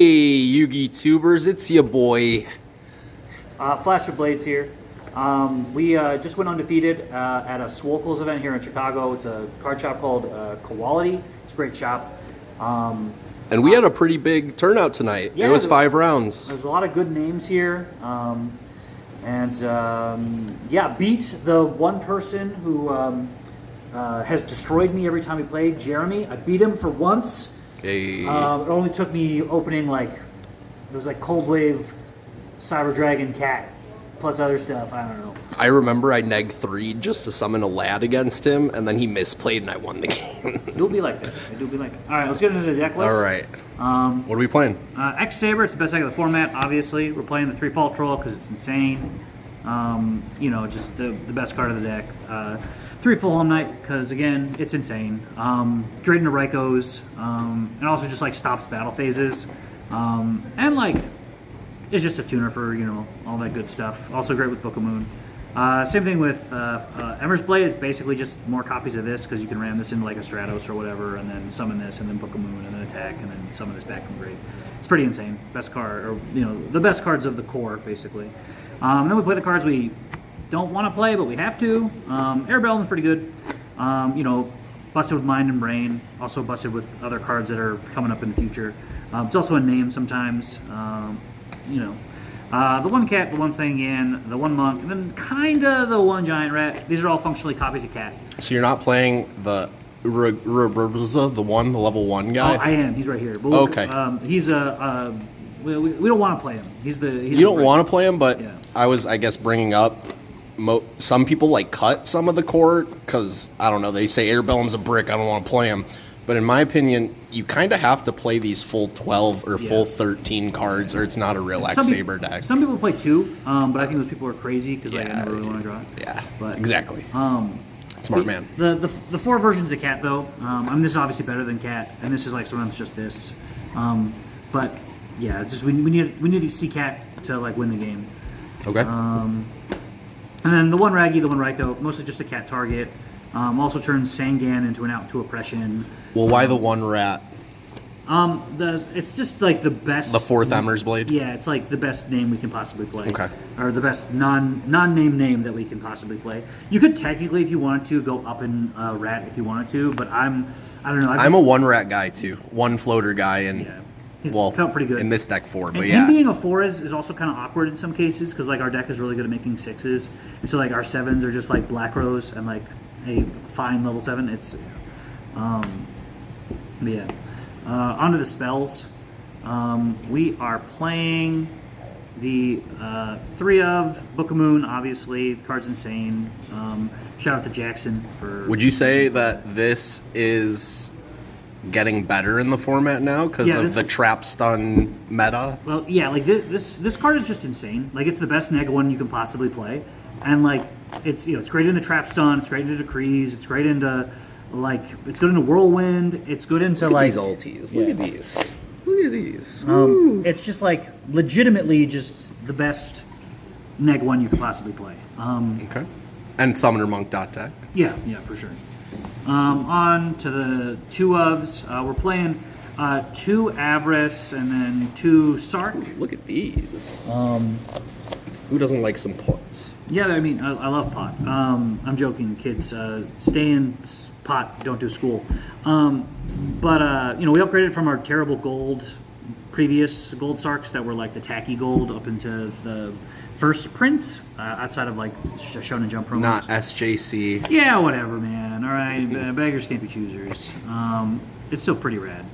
Hey, Yugi Tubers, it's your boy. Flash of Blades here. We just went undefeated at a Swolecals event here in Chicago. It's a card shop called Quality. It's a great shop. And we had a pretty big turnout tonight. Yeah, it was 5 rounds. There's a lot of good names here. Yeah, beat the one person who has destroyed me every time we play, Jeremy. I beat him for once. Hey. It only took me opening it was like Cold Wave, Cyber Dragon, Cat, plus other stuff. I don't know. I remember I negged 3 just to summon a lad against him, and then he misplayed and I won the game. It'll be like that. It'll be like that. All right, let's get into the deck list. All right. What are we playing? X Saber. It's the best deck of the format. Obviously, we're playing the 3 Fault Troll because it's insane. Just the best card of the deck. 3 Fulham Knight because again, it's insane. Straight into Rykos, and also just like stops battle phases, and like it's just a tuner for all that good stuff. Also great with Book of Moon. Same thing with Ember's Blade. It's basically just more copies of this because you can ram this into like a Stratos or whatever, and then summon this, and then Book of Moon, and then attack, and then summon this back from grave. It's pretty insane. Best card, or the best cards of the core, basically. And then we play the cards we don't want to play, but we have to. Airbellum's pretty good. Busted with Mind and Brain. Also busted with other cards that are coming up in the future. It's also a name sometimes. The one cat, the one Sangan, the one monk, and then kinda the one giant rat. These are all functionally copies of cat. So you're not playing the the level 1 guy? Oh, I am. He's right here. But okay. He's we don't want to play him. You don't want to play him, but yeah. I was, I guess, bringing up some people like cut some of the core because, I don't know, they say Airbellum's a brick, I don't want to play him. But in my opinion, you kind of have to play these full 12 or full 13 cards or it's not a real X-Saber deck. Some people play 2, but I think those people are crazy because I never really want to draw it. Yeah, but, exactly. Smart man. The 4 versions of Cat, though, this is obviously better than Cat, and this is like sometimes just this. But yeah, it's just we need to see Cat to like win the game. Okay. And then the one Raggy, the one Ryko, mostly just a Cat target. Also turns Sangan into an out to oppression. Well, why the one rat? It's just like the best. The 4th Ember's Blade? Yeah, it's like the best name we can possibly play. Okay. Or the best non-name name that we can possibly play. You could technically, if you wanted to, go up in rat if you wanted to, but I don't know. I'm a 1 rat guy too. 1 floater guy, and yeah. He's felt pretty good in this deck 4. But and yeah, him being a 4 is also kind of awkward in some cases because like our deck is really good at making 6s, and so like our 7s are just like Black Rose and like a fine level 7. It's onto the spells. We are playing the 3 of Book of Moon. Obviously, the card's insane. Shout out to Jackson for. Would you say that this is getting better in the format now because of the trap stun meta? Well, yeah, like this card is just insane. Like it's the best neg one you can possibly play, and like it's it's great into trap stun, it's great into decrees, it's great into it's good into whirlwind, it's good into Look at these ultis. Look at these. Look at these. It's just like legitimately just the best neg one you could possibly play. Okay. And Summoner Monk .tech. Yeah, for sure. On to the 2 ofs. We're playing 2 Avarice and then 2 Sark. Look at these. Who doesn't like some pots? Yeah, I mean, I love pot. I'm joking, kids. Stay in pot, don't do school. We upgraded from our terrible previous gold Sarks that were like the tacky gold up into the first print outside of like Shonen Jump promos. Not SJC. Yeah, whatever, man. All right, beggars can't be choosers. It's still pretty rad.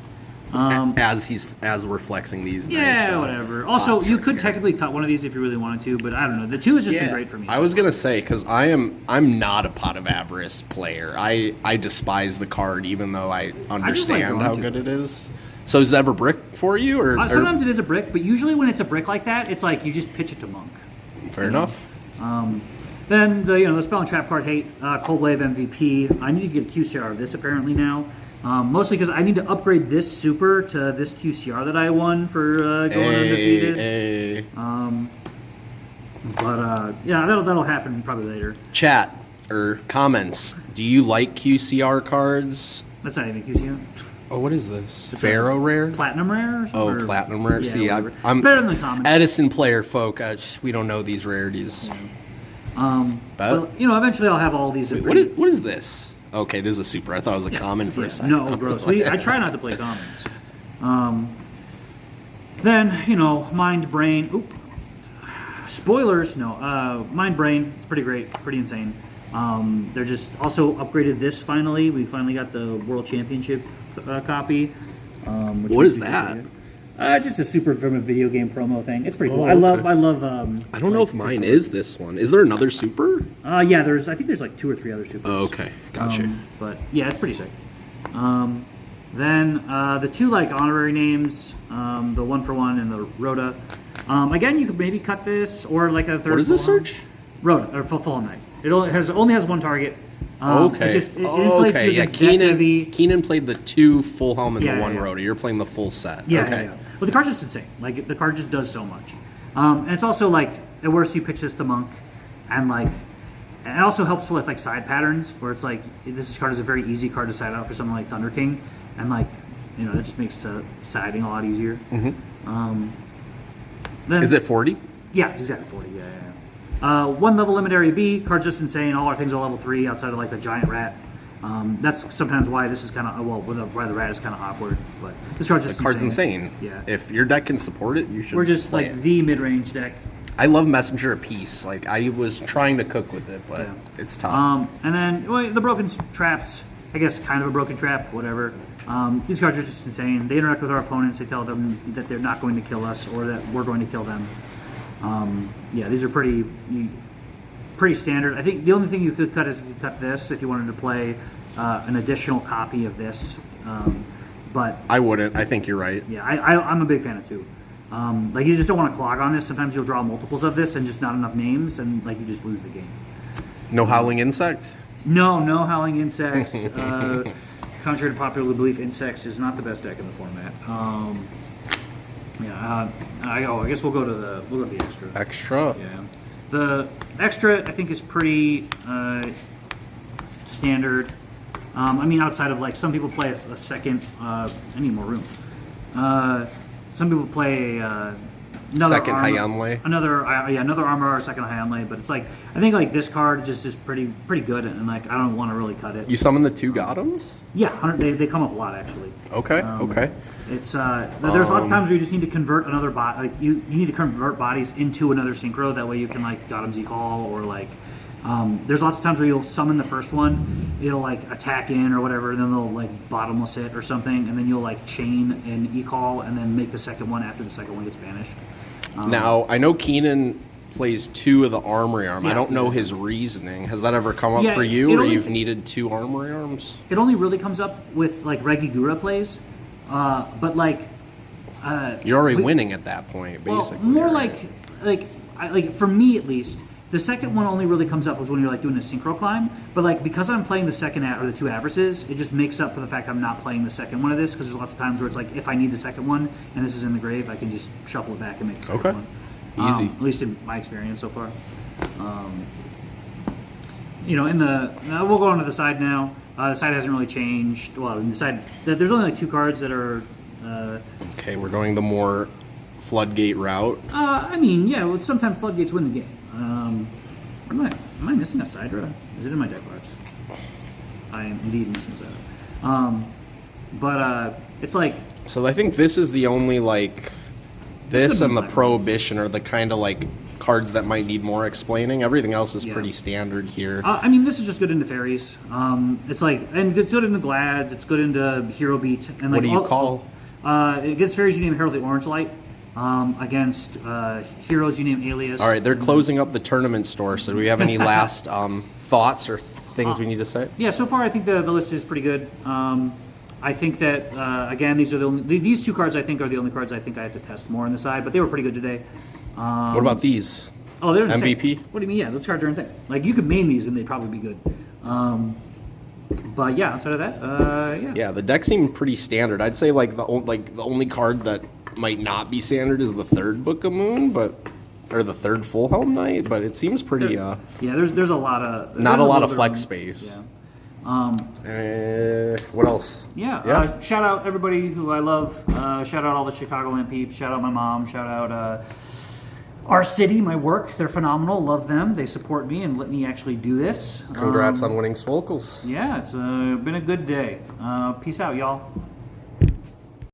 As we're flexing these. Yeah, nice, whatever. Also, you could technically cut one of these if you really wanted to, but I don't know. The 2 has just been great for me. I was gonna say because I'm not a Pot of Avarice player. I despise the card even though I understand how good it is. So is that ever brick for you or sometimes it is a brick, but usually when it's a brick like that, it's like you just pitch it to Monk. Fair enough. Then the spell and trap card hate Cold Wave MVP. I need to get a QCR of this apparently now. Mostly because I need to upgrade this super to this QCR that I won for going undefeated. That'll happen probably later. Chat or comments. Do you like QCR cards? That's not even QCR. Oh, what is this? Pharaoh rare? Platinum rare? Oh, platinum rare. Yeah, See, whatever. I'm better than the common. Edison player folk. We don't know these rarities. Yeah. But eventually I'll have all these. Wait, what is this? Okay, it is a super. I thought it was a common for a second. No, gross. I try not to play commons. Then mind brain. Oop. Spoilers. No. Mind brain. It's pretty great. Pretty insane. They're just also upgraded this finally. We finally got the World Championship copy. What is that? Just a super from a video game promo thing. It's pretty cool. Oh, I love. I don't know if mine is this one. Is there another super? Yeah. I think there's like 2 or 3 other supers. Oh, okay, gotcha. But yeah, it's pretty sick. Then the 2 like honorary names, the 1-for-1 and the Rhoda. Again, you could maybe cut this or like a third. What is this search? Rhoda or Full Night. It only has 1 target. Okay. It insulates you against deck heavy. Keenan played the 2 full helm and the 1 yeah. Rhoda. You're playing the full set. Yeah, okay. yeah. Well, the card's just insane. Like the card just does so much, and it's also like at worst you pitch this to Monk, and like it also helps with like side patterns where it's like this card is a very easy card to side out for something like Thunder King, and like that just makes siding a lot easier. Mm-hmm. Then, is it 40? Yeah, it's exactly 40. Yeah. 1 level limit area B. Card's just insane. All our things are level 3 outside of like the giant rat. That's sometimes why this is kind of why the rat is kind of awkward. But this card's just insane. Yeah. If your deck can support it, you should. We're just play like it. the mid-range deck. I love Messenger of Peace. Like I was trying to cook with it, but it's tough. And then the broken traps. I guess kind of a broken trap. Whatever. These cards are just insane. They interact with our opponents. They tell them that they're not going to kill us or that we're going to kill them. Yeah, these are pretty standard. I think the only thing you could cut is you could cut this if you wanted to play an additional copy of this. But I wouldn't. I think you're right. Yeah, I'm a big fan of 2. Like you just don't want to clog on this. Sometimes you'll draw multiples of this and just not enough names, and like you just lose the game. No Howling Insect? No Howling Insects. Contrary to popular belief, Insects is not the best deck in the format. I guess we'll go to the extra. Extra? Yeah. The extra, I think, is pretty standard. I mean, outside of like some people play a second. I need more room. Some people play another second armor, Hyunlei. Another armor or second Hyunlei. But it's like I think like this card just is pretty good, and like I don't want to really cut it. You summon the 2 Gothams? Yeah, 100. They come up a lot actually. Okay. Okay. It's there's lots of times where you just need to convert another bot. Like you need to convert bodies into another synchro. That way you can like Gotham's E-Call or like. There's lots of times where you'll summon the first one, it'll like attack in or whatever, and then they'll like bottomless it or something, and then you'll like chain an E-Call and then make the second one after the second one gets banished. Now I know Keenan plays 2 of the Armory Arm. Yeah. I don't know his reasoning. Has that ever come up for you, where you've needed 2 Armory Arms? It only really comes up with like Regigura plays, but like you're already winning at that point, basically. Well, more right? like for me at least. The second one only really comes up was when you're like doing a synchro climb, but like because I'm playing the second or the 2 Avarices, it just makes up for the fact I'm not playing the second one of this, because there's lots of times where it's like if I need the second one and this is in the grave, I can just shuffle it back and make the second one. Easy. At least in my experience so far. We'll go on to the side now. The side hasn't really changed. Well, in the side, there's only like 2 cards that are. Okay, we're going the more floodgate route. Sometimes floodgates win the game. Am I missing a Sidra? Is it in my deck box? I am indeed missing a Sidra. But it's like. So I think this is the only like. This and the Prohibition are the kind of like cards that might need more explaining. Everything else is pretty standard here. This is just good into fairies. It's like, and it's good into Glads. It's good into Hero Beat. And like, what do you call? Against fairies, you name Herald the Orange Light. Against heroes, you name Alias. All right, they're closing up the tournament store. So do we have any last thoughts or things we need to say? Yeah, so far I think the list is pretty good. I think that again, these 2 cards I think are the only cards I think I have to test more on the side, but they were pretty good today. What about these? Oh, they're insane. MVP? What do you mean? Yeah, those cards are insane. Like you could main these and they'd probably be good. But yeah, outside of that, Yeah, the deck seemed pretty standard. I'd say like the only card that might not be standard is the 3rd Book of Moon, or the 3rd Full Helm Knight, but it seems pretty. There's a lot of not a lot of flex space. Yeah. What else? Yeah. Shout out everybody who I love. Shout out all the Chicagoland peeps. Shout out my mom. Shout out our city, my work. They're phenomenal. Love them. They support me and let me actually do this. Congrats on winning Swolecals. Yeah, it's been a good day. Peace out, y'all.